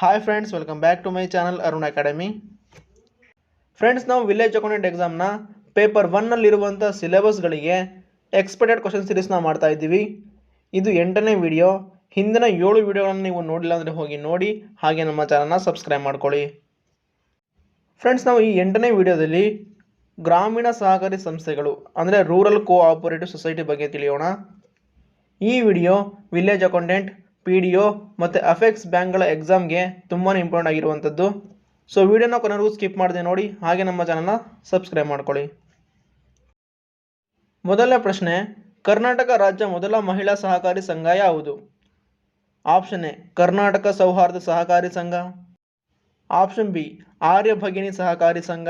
Hi friends, welcome back to my channel Arun academy. Friends, ನಾವು village accountant ಎಕ್ಸಾಮ್ನ paper 1ನಲ್ಲಿರುವಂಥ ಸಿಲೆಬಸ್ಗಳಿಗೆ ಎಕ್ಸ್ಪೆಕ್ಟೆಡ್ ಕ್ವಶನ್ ಸೀರೀಸ್ನ ಮಾಡ್ತಾ ಇದ್ದೀವಿ. ಇದು 8ನೇ ವಿಡಿಯೋ. ಹಿಂದಿನ 7 ವಿಡಿಯೋಗಳನ್ನು ನೀವು ನೋಡಿಲ್ಲ ಅಂದರೆ ಹೋಗಿ ನೋಡಿ, ಹಾಗೆ ನಮ್ಮ ಚಾನಲ್ನ ಸಬ್ಸ್ಕ್ರೈಬ್ ಮಾಡ್ಕೊಳ್ಳಿ. ಫ್ರೆಂಡ್ಸ್, ನಾವು ಈ 8ನೇ ವಿಡಿಯೋದಲ್ಲಿ ಗ್ರಾಮೀಣ ಸಹಕಾರಿ ಸಂಸ್ಥೆಗಳು ಅಂದರೆ ರೂರಲ್ ಕೋಆಪರೇಟಿವ್ ಸೊಸೈಟಿ ಬಗ್ಗೆ ತಿಳಿಯೋಣ. ಈ ವಿಡಿಯೋ ವಿಲೇಜ್ ಅಕೌಂಟೆಂಟ್, PDO ಮತ್ತು ಅಫೆಕ್ಸ್ ಬ್ಯಾಂಕ್ಗಳ ಎಕ್ಸಾಮ್ಗೆ ತುಂಬಾ ಇಂಪಾರ್ಟೆಂಟ್ ಆಗಿರುವಂಥದ್ದು. ಸೊ ವಿಡಿಯೋನ ಕೊನೆವರೆಗೂ ಸ್ಕಿಪ್ ಮಾಡದೆ ನೋಡಿ, ಹಾಗೆ ನಮ್ಮ ಚಾನಲ್ನ ಸಬ್ಸ್ಕ್ರೈಬ್ ಮಾಡ್ಕೊಳ್ಳಿ. ಮೊದಲನೇ ಪ್ರಶ್ನೆ, ಕರ್ನಾಟಕ ರಾಜ್ಯ ಮೊದಲ ಮಹಿಳಾ ಸಹಕಾರಿ ಸಂಘ ಯಾವುದು? ಆಪ್ಷನ್ ಎ ಕರ್ನಾಟಕ ಸೌಹಾರ್ದ ಸಹಕಾರಿ ಸಂಘ, ಆಪ್ಷನ್ ಬಿ ಆರ್ಯ ಭಗಿನಿ ಸಹಕಾರಿ ಸಂಘ,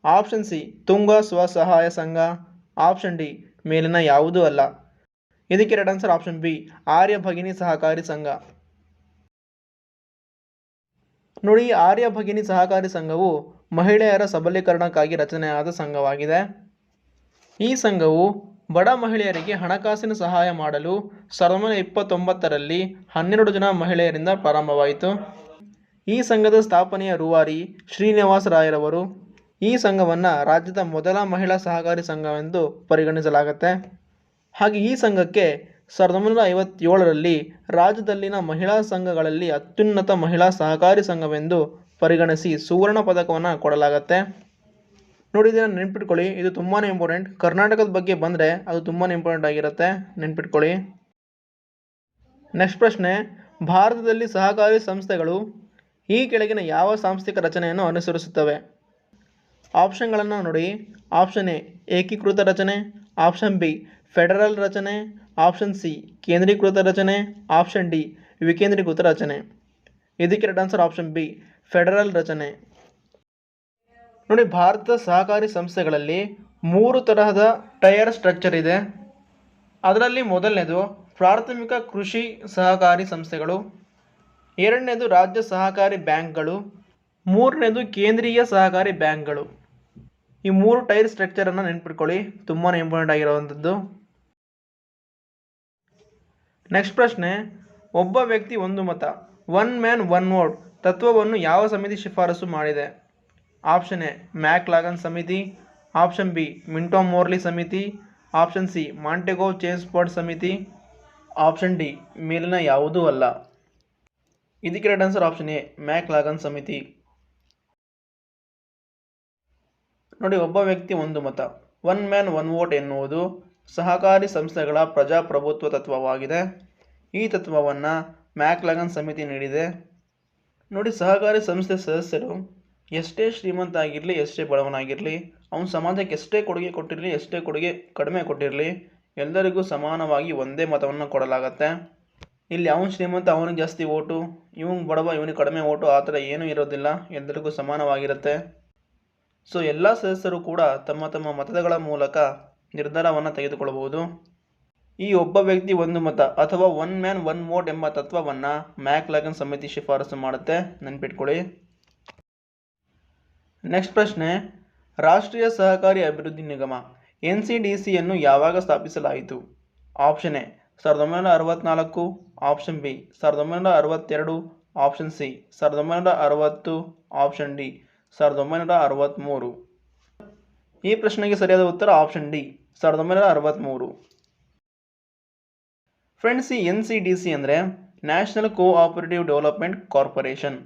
ಆಪ್ಷನ್ ಸಿ ತುಂಗ ಸ್ವಸಹಾಯ ಸಂಘ, ಆಪ್ಷನ್ ಡಿ ಮೇಲಿನ ಯಾವುದೂ ಅಲ್ಲ. ಇದಕ್ಕೆ ರೈಟ್ ಆನ್ಸರ್ ಆಪ್ಷನ್ ಬಿ ಆರ್ಯ ಭಗಿನಿ ಸಹಕಾರಿ ಸಂಘ. ನೋಡಿ, ಆರ್ಯ ಭಗಿನಿ ಸಹಕಾರಿ ಸಂಘವು ಮಹಿಳೆಯರ ಸಬಲೀಕರಣಕ್ಕಾಗಿ ರಚನೆಯಾದ ಸಂಘವಾಗಿದೆ. ಈ ಸಂಘವು ಬಡ ಮಹಿಳೆಯರಿಗೆ ಹಣಕಾಸಿನ ಸಹಾಯ ಮಾಡಲು 1929ರಲ್ಲಿ 12 ಜನ ಮಹಿಳೆಯರಿಂದ ಪ್ರಾರಂಭವಾಯಿತು. ಈ ಸಂಘದ ಸ್ಥಾಪನೆಯ ರೂವಾರಿ ಶ್ರೀನಿವಾಸ ರಾಯರವರು. ಈ ಸಂಘವನ್ನು ರಾಜ್ಯದ ಮೊದಲ ಮಹಿಳಾ ಸಹಕಾರಿ ಸಂಘವೆಂದು ಪರಿಗಣಿಸಲಾಗುತ್ತೆ. ಹಾಗೆ ಈ ಸಂಘಕ್ಕೆ 1957ರಲ್ಲಿ ರಾಜ್ಯದಲ್ಲಿನ ಮಹಿಳಾ ಸಂಘಗಳಲ್ಲಿ ಅತ್ಯುನ್ನತ ಮಹಿಳಾ ಸಹಕಾರಿ ಸಂಘವೆಂದು ಪರಿಗಣಿಸಿ ಸುವರ್ಣ ಪದಕವನ್ನು ಕೊಡಲಾಗುತ್ತೆ. ನೋಡಿ, ಇದನ್ನು ನೆನ್ಪಿಟ್ಕೊಳ್ಳಿ, ಇದು ತುಂಬಾ ಇಂಪಾರ್ಟೆಂಟ್. ಕರ್ನಾಟಕದ ಬಗ್ಗೆ ಬಂದರೆ ಅದು ತುಂಬಾ ಇಂಪಾರ್ಟೆಂಟ್ ಆಗಿರುತ್ತೆ, ನೆನ್ಪಿಟ್ಕೊಳ್ಳಿ. ನೆಕ್ಸ್ಟ್ ಪ್ರಶ್ನೆ, ಭಾರತದಲ್ಲಿ ಸಹಕಾರಿ ಸಂಸ್ಥೆಗಳು ಈ ಕೆಳಗಿನ ಯಾವ ಸಾಂಸ್ಥಿಕ ರಚನೆಯನ್ನು ಅನುಸರಿಸುತ್ತವೆ? ಆಪ್ಷನ್ಗಳನ್ನು ನೋಡಿ. ಆಪ್ಷನ್ ಎ ಏಕೀಕೃತ ರಚನೆ, ಆಪ್ಷನ್ ಬಿ ಫೆಡರಲ್ ರಚನೆ, ಆಪ್ಷನ್ ಸಿ ಕೇಂದ್ರೀಕೃತ ರಚನೆ, ಆಪ್ಷನ್ ಡಿ ವಿಕೇಂದ್ರೀಕೃತ ರಚನೆ. ಇದಕ್ಕೆ right answer option B federal ರಚನೆ. ನೋಡಿ, ಭಾರತದ ಸಹಕಾರಿ ಸಂಸ್ಥೆಗಳಲ್ಲಿ 3 ತರಹದ ಟೈರ್ ಸ್ಟ್ರಕ್ಚರ್ ಇದೆ. ಅದರಲ್ಲಿ ಮೊದಲನೇದು ಪ್ರಾಥಮಿಕ ಕೃಷಿ ಸಹಕಾರಿ ಸಂಸ್ಥೆಗಳು, ಎರಡನೇದು ರಾಜ್ಯ ಸಹಕಾರಿ ಬ್ಯಾಂಕ್ಗಳು, ಮೂರನೇದು ಕೇಂದ್ರೀಯ ಸಹಕಾರಿ ಬ್ಯಾಂಕ್ಗಳು. ಈ 3 ಟೈರ್ ಸ್ಟ್ರಕ್ಚರನ್ನು ನೆನ್ಪಿಟ್ಕೊಳ್ಳಿ, ತುಂಬಾ ಇಂಪಾರ್ಟೆಂಟ್ ಆಗಿರುವಂಥದ್ದು. ನೆಕ್ಸ್ಟ್ ಪ್ರಶ್ನೆ, ಒಬ್ಬ ವ್ಯಕ್ತಿ ಒಂದು ಮತ, 1 ಮ್ಯಾನ್ 1 ವೋಟ್ ತತ್ವವನ್ನು ಯಾವ ಸಮಿತಿ ಶಿಫಾರಸು ಮಾಡಿದೆ? ಆಪ್ಷನ್ ಎ ಮ್ಯಾಕ್ಲಾಗನ್ ಸಮಿತಿ, ಆಪ್ಷನ್ ಬಿ ಮಿಂಟೋ ಮೋರ್ಲಿ ಸಮಿತಿ, ಆಪ್ಷನ್ ಸಿ ಮಾಂಟೆಗೋ ಚೇಮ್ಸ್ಫೋರ್ಡ್ ಸಮಿತಿ, ಆಪ್ಷನ್ ಡಿ ಮೇಲಿನ ಯಾವುದೂ ಅಲ್ಲ. ಇದಕ್ಕೆ ರೈಟ್ ಆನ್ಸರ್ ಆಪ್ಷನ್ ಎ ಮ್ಯಾಕ್ಲಾಗನ್ ಸಮಿತಿ. ನೋಡಿ, ಒಬ್ಬ ವ್ಯಕ್ತಿ ಒಂದು ಮತ, 1 ಮ್ಯಾನ್ 1 ವೋಟ್ ಎನ್ನುವುದು ಸಹಕಾರಿ ಸಂಸ್ಥೆಗಳ ಪ್ರಜಾಪ್ರಭುತ್ವ ತತ್ವವಾಗಿದೆ. ಈ ತತ್ವವನ್ನು ಮ್ಯಾಕ್ಲಾಗನ್ ಸಮಿತಿ ನೀಡಿದೆ. ನೋಡಿ, ಸಹಕಾರಿ ಸಂಸ್ಥೆ ಸದಸ್ಯರು ಎಷ್ಟೇ ಶ್ರೀಮಂತ ಆಗಿರಲಿ, ಎಷ್ಟೇ ಬಡವನಾಗಿರಲಿ, ಅವನು ಸಮಾಜಕ್ಕೆ ಎಷ್ಟೇ ಕೊಡುಗೆ ಕೊಟ್ಟಿರಲಿ, ಎಷ್ಟೇ ಕೊಡುಗೆ ಕಡಿಮೆ ಕೊಟ್ಟಿರಲಿ, ಎಲ್ಲರಿಗೂ ಸಮಾನವಾಗಿ ಒಂದೇ ಮತವನ್ನು ಕೊಡಲಾಗತ್ತೆ. ಇಲ್ಲಿ ಅವನು ಶ್ರೀಮಂತ ಅವನಿಗೆ ಜಾಸ್ತಿ ಓಟು, ಇವನು ಬಡವ ಇವನಿಗೆ ಕಡಿಮೆ ಓಟು, ಆ ಥರ ಏನೂ ಇರೋದಿಲ್ಲ, ಎಲ್ಲರಿಗೂ ಸಮಾನವಾಗಿರುತ್ತೆ. ಸೊ ಎಲ್ಲ ಸದಸ್ಯರು ಕೂಡ ತಮ್ಮ ತಮ್ಮ ಮತಗಳ ಮೂಲಕ ನಿರ್ಧಾರವನ್ನು ತೆಗೆದುಕೊಳ್ಳಬಹುದು. ಈ ಒಬ್ಬ ವ್ಯಕ್ತಿ ಒಂದು ಮತ ಅಥವಾ 1 ಮ್ಯಾನ್ 1 ವೋಟ್ ಎಂಬ ತತ್ವವನ್ನು ಮ್ಯಾಕ್ಲಾಗನ್ ಸಮಿತಿ ಶಿಫಾರಸು ಮಾಡುತ್ತೆ, ನೆನ್ಪಿಟ್ಕೊಳ್ಳಿ. ನೆಕ್ಸ್ಟ್ ಪ್ರಶ್ನೆ, ರಾಷ್ಟ್ರೀಯ ಸಹಕಾರಿ ಅಭಿವೃದ್ಧಿ ನಿಗಮ NCDCಯನ್ನು ಯಾವಾಗ ಸ್ಥಾಪಿಸಲಾಯಿತು? Option A 1964, option B 1962, option C 1960, option D 1963. ಈ ಪ್ರಶ್ನೆಗೆ ಸರಿಯಾದ ಉತ್ತರ ಆಪ್ಷನ್ ಡಿ 1963. ಫ್ರೆಂಡ್ಸ್, ಈ NCDC ಅಂದರೆ ನ್ಯಾಷನಲ್ ಕೋಆಪರೇಟಿವ್ ಡೆವಲಪ್ಮೆಂಟ್ ಕಾರ್ಪೊರೇಷನ್,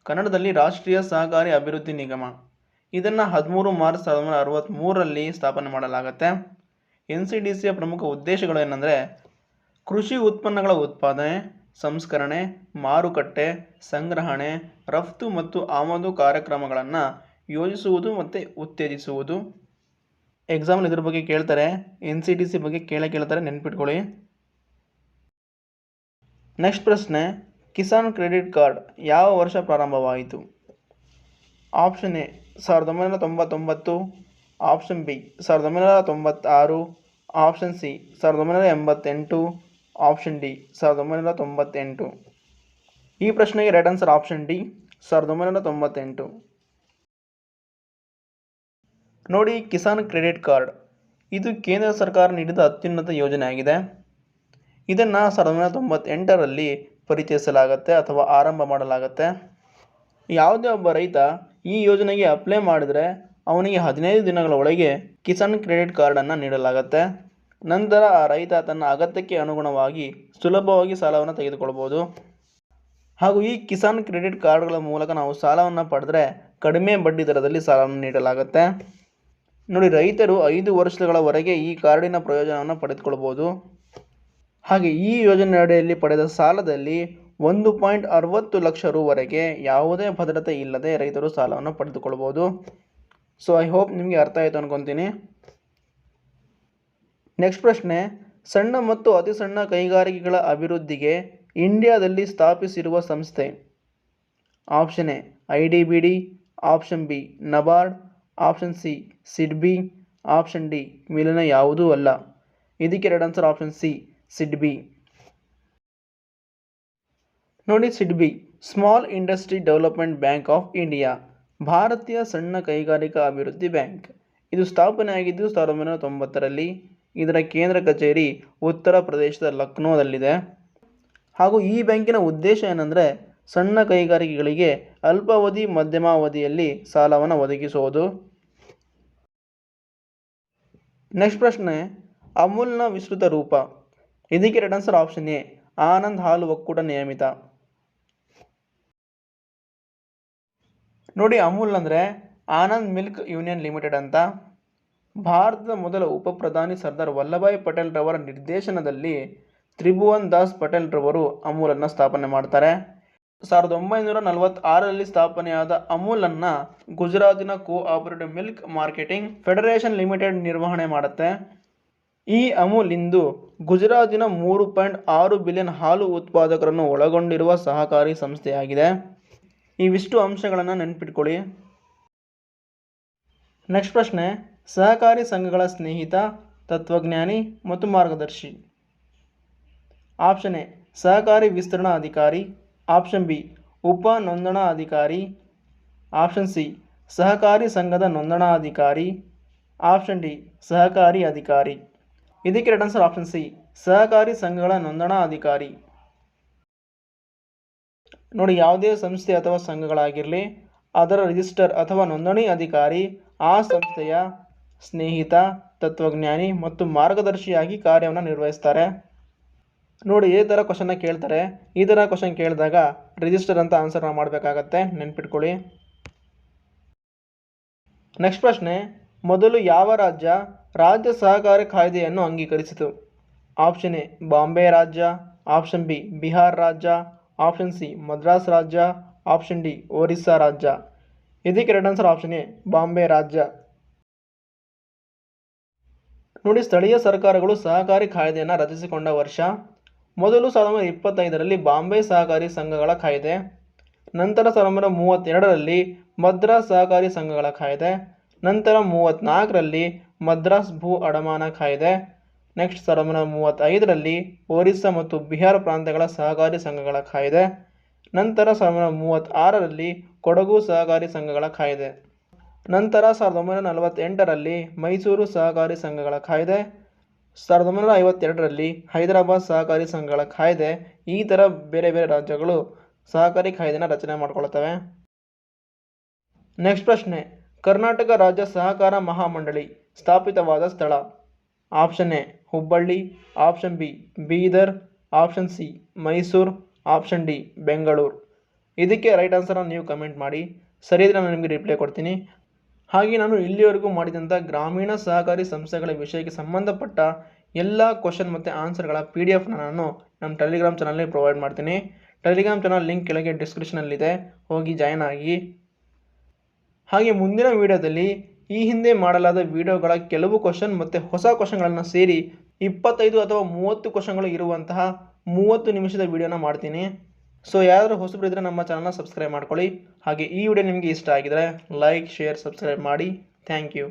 ಕನ್ನಡದಲ್ಲಿ ರಾಷ್ಟ್ರೀಯ ಸಹಕಾರಿ ಅಭಿವೃದ್ಧಿ ನಿಗಮ. ಇದನ್ನು 13 ಮಾರ್ಚ್ 1963ರಲ್ಲಿ ಸ್ಥಾಪನೆ ಮಾಡಲಾಗುತ್ತೆ. NCDCಯ ಪ್ರಮುಖ ಉದ್ದೇಶಗಳು ಏನಂದರೆ ಕೃಷಿ ಉತ್ಪನ್ನಗಳ ಉತ್ಪಾದನೆ, ಸಂಸ್ಕರಣೆ, ಮಾರುಕಟ್ಟೆ, ಸಂಗ್ರಹಣೆ, ರಫ್ತು ಮತ್ತು ಆಮದು ಕಾರ್ಯಕ್ರಮಗಳನ್ನು ಯೋಜಿಸುವುದು ಮತ್ತು ಉತ್ತೇಜಿಸುವುದು. ಎಕ್ಸಾಮ್ನಲ್ಲಿ ಇದ್ರ ಬಗ್ಗೆ ಕೇಳ್ತಾರೆ, NCDC ಬಗ್ಗೆ ಕೇಳ್ತಾರೆ, ನೆನ್ಪಿಟ್ಕೊಳ್ಳಿ. ನೆಕ್ಸ್ಟ್ ಪ್ರಶ್ನೆ, ಕಿಸಾನ್ ಕ್ರೆಡಿಟ್ ಕಾರ್ಡ್ ಯಾವ ವರ್ಷ ಪ್ರಾರಂಭವಾಯಿತು? Option A 1999, option B 1996, option C 1988, option D 1998. ಈ ಪ್ರಶ್ನೆಗೆ ರೈಟ್ ಆನ್ಸರ್ ಆಪ್ಷನ್ ಡಿ 1998. ನೋಡಿ, ಕಿಸಾನ್ ಕ್ರೆಡಿಟ್ ಕಾರ್ಡ್ ಇದು ಕೇಂದ್ರ ಸರ್ಕಾರ ನೀಡಿದ ಅತ್ಯುನ್ನತ ಯೋಜನೆ ಆಗಿದೆ. ಇದನ್ನು 1998ರಲ್ಲಿ ಪರಿಚಯಿಸಲಾಗುತ್ತೆ ಅಥವಾ ಆರಂಭ ಮಾಡಲಾಗುತ್ತೆ. ಯಾವುದೇ ಒಬ್ಬ ರೈತ ಈ ಯೋಜನೆಗೆ ಅಪ್ಲೈ ಮಾಡಿದರೆ ಅವನಿಗೆ 15 ದಿನಗಳ ಒಳಗೆ ಕಿಸಾನ್ ಕ್ರೆಡಿಟ್ ಕಾರ್ಡನ್ನು ನೀಡಲಾಗುತ್ತೆ. ನಂತರ ಆ ರೈತ ತನ್ನ ಅಗತ್ಯಕ್ಕೆ ಅನುಗುಣವಾಗಿ ಸುಲಭವಾಗಿ ಸಾಲವನ್ನು ತೆಗೆದುಕೊಳ್ಬೋದು. ಹಾಗೂ ಈ ಕಿಸಾನ್ ಕ್ರೆಡಿಟ್ ಕಾರ್ಡ್ಗಳ ಮೂಲಕ ನಾವು ಸಾಲವನ್ನು ಪಡೆದರೆ ಕಡಿಮೆ ಬಡ್ಡಿ ದರದಲ್ಲಿ ಸಾಲವನ್ನು ನೀಡಲಾಗುತ್ತೆ. ನೋಡಿ, ರೈತರು 5 ವರ್ಷಗಳವರೆಗೆ ಈ ಕಾರ್ಡಿನ ಪ್ರಯೋಜನವನ್ನು ಪಡೆದುಕೊಳ್ಬೋದು. ಹಾಗೆ ಈ ಯೋಜನೆ ಅಡಿಯಲ್ಲಿ ಪಡೆದ ಸಾಲದಲ್ಲಿ 1.60 ಲಕ್ಷ ರುವರೆಗೆ ಯಾವುದೇ ಭದ್ರತೆ ಇಲ್ಲದೆ ರೈತರು ಸಾಲವನ್ನು ಪಡೆದುಕೊಳ್ಬೋದು. ಸೊ ಐ ಹೋಪ್ ನಿಮಗೆ ಅರ್ಥ ಆಯಿತು ಅನ್ಕೊತೀನಿ. ನೆಕ್ಸ್ಟ್ ಪ್ರಶ್ನೆ, ಸಣ್ಣ ಮತ್ತು ಅತಿ ಸಣ್ಣ ಕೈಗಾರಿಕೆಗಳ ಅಭಿವೃದ್ಧಿಗೆ ಇಂಡಿಯಾದಲ್ಲಿ ಸ್ಥಾಪಿಸಿರುವ ಸಂಸ್ಥೆ. Option A IDBD, option B NABARD, option C SIDBI, option D ಮೇಲಿನ ಯಾವುದೂ ಅಲ್ಲ. ಇದಕ್ಕೆ ಎರಡು ಆನ್ಸರ್ ಆಪ್ಷನ್ ಸಿ ಸಿಡ್ಬಿ. ನೋಡಿ, SIDBI small industry development bank of India, ಭಾರತೀಯ ಸಣ್ಣ ಕೈಗಾರಿಕಾ ಅಭಿವೃದ್ಧಿ ಬ್ಯಾಂಕ್. ಇದು ಸ್ಥಾಪನೆಯಾಗಿದ್ದು 1990ರಲ್ಲಿ. ಇದರ ಕೇಂದ್ರ ಕಚೇರಿ ಉತ್ತರ ಪ್ರದೇಶದ ಲಕ್ನೋದಲ್ಲಿದೆ. ಹಾಗೂ ಈ ಬ್ಯಾಂಕಿನ ಉದ್ದೇಶ ಏನಂದರೆ ಸಣ್ಣ ಕೈಗಾರಿಕೆಗಳಿಗೆ ಅಲ್ಪಾವಧಿ ಮಧ್ಯಮಾವಧಿಯಲ್ಲಿ ಸಾಲವನ್ನು ಒದಗಿಸುವುದು. ನೆಕ್ಸ್ಟ್ ಪ್ರಶ್ನೆ, ಅಮೂಲ್ನ ವಿಸ್ತೃತ ರೂಪ. ಇದಕ್ಕೆ ಎರಡು ಆನ್ಸರ್ ಆಪ್ಷನ್ ಎ ಆನಂದ್ ಹಾಲು ಒಕ್ಕೂಟ ನಿಯಮಿತ. ನೋಡಿ, ಅಮೂಲ್ ಅಂದರೆ ಆನಂದ್ ಮಿಲ್ಕ್ ಯೂನಿಯನ್ ಲಿಮಿಟೆಡ್ ಅಂತ. ಭಾರತದ ಮೊದಲ ಉಪ ಪ್ರಧಾನಿ ಸರ್ದಾರ್ ವಲ್ಲಭಾಯ್ ಪಟೇಲ್ ರವರ ನಿರ್ದೇಶನದಲ್ಲಿ ತ್ರಿಭುವನ್ ದಾಸ್ ಪಟೇಲ್ ರವರು ಅಮೂಲನ್ನು ಸ್ಥಾಪನೆ ಮಾಡ್ತಾರೆ. 1946ರಲ್ಲಿ ಸ್ಥಾಪನೆಯಾದ ಅಮೂಲನ್ನು ಗುಜರಾತಿನ cooperative milk marketing federation limited ನಿರ್ವಹಣೆ ಮಾಡುತ್ತೆ. ಈ ಅಮೂಲ್ ಇಂದು ಗುಜರಾತಿನ 3.6 ಬಿಲಿಯನ್ ಹಾಲು ಉತ್ಪಾದಕರನ್ನು ಒಳಗೊಂಡಿರುವ ಸಹಕಾರಿ ಸಂಸ್ಥೆಯಾಗಿದೆ. ಇವಿಷ್ಟು ಅಂಶಗಳನ್ನು ನೆನಪಿಟ್ಕೊಳ್ಳಿ. ನೆಕ್ಸ್ಟ್ ಪ್ರಶ್ನೆ, ಸಹಕಾರಿ ಸಂಘಗಳ ಸ್ನೇಹಿತ, ತತ್ವಜ್ಞಾನಿ ಮತ್ತು ಮಾರ್ಗದರ್ಶಿ. ಆಪ್ಷನ್ ಎ ಸಹಕಾರಿ ವಿಸ್ತರಣಾ ಅಧಿಕಾರಿ, ಆಪ್ಷನ್ ಬಿ ಉಪ ನೋಂದಣಾ ಅಧಿಕಾರಿ, ಆಪ್ಷನ್ ಸಿ ಸಹಕಾರಿ ಸಂಘದ ನೋಂದಣಾಧಿಕಾರಿ, ಆಪ್ಷನ್ ಡಿ ಸಹಕಾರಿ ಅಧಿಕಾರಿ. ಇದಕ್ಕೆ ಎರಡು ಆನ್ಸರ್ ಆಪ್ಷನ್ ಸಿ ಸಹಕಾರಿ ಸಂಘಗಳ ನೋಂದಣಾ ಅಧಿಕಾರಿ. ನೋಡಿ, ಯಾವುದೇ ಸಂಸ್ಥೆ ಅಥವಾ ಸಂಘಗಳಾಗಿರಲಿ ಅದರ ರಿಜಿಸ್ಟರ್ ಅಥವಾ ನೋಂದಣಿ ಅಧಿಕಾರಿ ಆ ಸಂಸ್ಥೆಯ ಸ್ನೇಹಿತ, ತತ್ವಜ್ಞಾನಿ ಮತ್ತು ಮಾರ್ಗದರ್ಶಿಯಾಗಿ ಕಾರ್ಯವನ್ನು ನಿರ್ವಹಿಸ್ತಾರೆ. ನೋಡಿ, ಈ ಥರ ಕ್ವಶನ್ನ ಕೇಳ್ತಾರೆ. ಈ ಥರ ಕ್ವಶನ್ ಕೇಳಿದಾಗ ರಿಜಿಸ್ಟರ್ ಅಂತ ಆನ್ಸರ್ನ ಮಾಡಬೇಕಾಗತ್ತೆ, ನೆನ್ಪಿಟ್ಕೊಳ್ಳಿ. ನೆಕ್ಸ್ಟ್ ಪ್ರಶ್ನೆ, ಮೊದಲು ಯಾವ ರಾಜ್ಯ ಸಹಕಾರಿ ಕಾಯ್ದೆಯನ್ನು ಅಂಗೀಕರಿಸಿತು? ಆಪ್ಷನ್ ಎ ಬಾಂಬೆ ರಾಜ್ಯ, ಆಪ್ಷನ್ ಬಿ ಬಿಹಾರ್ ರಾಜ್ಯ, ಆಪ್ಷನ್ ಸಿ ಮದ್ರಾಸ್ ರಾಜ್ಯ, ಆಪ್ಷನ್ ಡಿ ಒರಿಸ್ಸಾ ರಾಜ್ಯ. ಇದಕ್ಕೆ ಎರಡು ಆನ್ಸರ್ ಆಪ್ಷನ್ ಎ ಬಾಂಬೆ ರಾಜ್ಯ. ನೋಡಿ, ಸ್ಥಳೀಯ ಸರ್ಕಾರಗಳು ಸಹಕಾರಿ ಕಾಯ್ದೆಯನ್ನು ರಚಿಸಿಕೊಂಡ ವರ್ಷ ಮೊದಲು 1925ರಲ್ಲಿ ಬಾಂಬೆ ಸಹಕಾರಿ ಸಂಘಗಳ ಕಾಯ್ದೆ, ನಂತರ 1932ರಲ್ಲಿ ಮದ್ರಾಸ್ ಸಹಕಾರಿ ಸಂಘಗಳ ಕಾಯ್ದೆ, ನಂತರ 1934ರಲ್ಲಿ ಮದ್ರಾಸ್ ಭೂ ಅಡಮಾನ ಕಾಯ್ದೆ, ನೆಕ್ಸ್ಟ್ 1935ರಲ್ಲಿ ಒರಿಸ್ಸಾ ಮತ್ತು ಬಿಹಾರ್ ಪ್ರಾಂತ್ಯಗಳ ಸಹಕಾರಿ ಸಂಘಗಳ ಕಾಯ್ದೆ, ನಂತರ 1936ರಲ್ಲಿ ಕೊಡಗು ಸಹಕಾರಿ ಸಂಘಗಳ ಕಾಯ್ದೆ, ನಂತರ 1948ರಲ್ಲಿ ಮೈಸೂರು ಸಹಕಾರಿ ಸಂಘಗಳ ಕಾಯ್ದೆ, 1952ರಲ್ಲಿ ಹೈದರಾಬಾದ್ ಸಹಕಾರಿ ಸಂಘಗಳ ಕಾಯ್ದೆ. ಈ ಥರ ಬೇರೆ ಬೇರೆ ರಾಜ್ಯಗಳು ಸಹಕಾರಿ ಕಾಯ್ದೆನ ರಚನೆ ಮಾಡ್ಕೊಳ್ತವೆ. ನೆಕ್ಸ್ಟ್ ಪ್ರಶ್ನೆ, ಕರ್ನಾಟಕ ರಾಜ್ಯ ಸಹಕಾರ ಮಹಾಮಂಡಳಿ ಸ್ಥಾಪಿತವಾದ ಸ್ಥಳ. Option A Hubballi, option B Bidar, option C Mysuru, option D Bengaluru. ಇದಕ್ಕೆ ರೈಟ್ ಆನ್ಸರ್ನ ನೀವು ಕಮೆಂಟ್ ಮಾಡಿ. ಸರಿ ಇದ್ರೆ ನಾನು ನಿಮಗೆ ರಿಪ್ಲೈ ಕೊಡ್ತೀನಿ. ಹಾಗೆ ನಾನು ಇಲ್ಲಿವರೆಗೂ ಮಾಡಿದಂಥ ಗ್ರಾಮೀಣ ಸಹಕಾರಿ ಸಂಸ್ಥೆಗಳ ವಿಷಯಕ್ಕೆ ಸಂಬಂಧಪಟ್ಟ ಎಲ್ಲ ಕ್ವಶನ್ ಮತ್ತು ಆನ್ಸರ್ಗಳ PDF ನಾನು ನಮ್ಮ ಟೆಲಿಗ್ರಾಮ್ ಚಾನಲ್ನಲ್ಲಿ ಪ್ರೊವೈಡ್ ಮಾಡ್ತೀನಿ. ಟೆಲಿಗ್ರಾಮ್ ಚಾನಲ್ ಲಿಂಕ್ ಕೆಳಗೆ ಡಿಸ್ಕ್ರಿಪ್ಷನಲ್ಲಿದೆ, ಹೋಗಿ ಜಾಯ್ನ್ ಆಗಿ. ಹಾಗೆ ಮುಂದಿನ ವಿಡಿಯೋದಲ್ಲಿ ಈ ಹಿಂದೆ ಮಾಡಲಾದ ವಿಡಿಯೋಗಳ ಕೆಲವು ಕ್ವಶನ್ ಮತ್ತು ಹೊಸ ಕ್ವಶನ್ಗಳನ್ನು ಸೇರಿ 25 ಅಥವಾ 30 ಕ್ವಶನ್ಗಳು ಇರುವಂತಹ 30 ನಿಮಿಷದ ವಿಡಿಯೋನ ಮಾಡ್ತೀನಿ. ಸೊ ಯಾರಾದರೂ ಹೊಸಬರಿದ್ದರೆ ನಮ್ಮ ಚಾನಲ್ನ ಸಬ್ಸ್ಕ್ರೈಬ್ ಮಾಡ್ಕೊಳ್ಳಿ. ಹಾಗೆ ಈ ವಿಡಿಯೋ ನಿಮಗೆ ಇಷ್ಟ ಆಗಿದರೆ ಲೈಕ್, ಶೇರ್, ಸಬ್ಸ್ಕ್ರೈಬ್ ಮಾಡಿ. Thank you.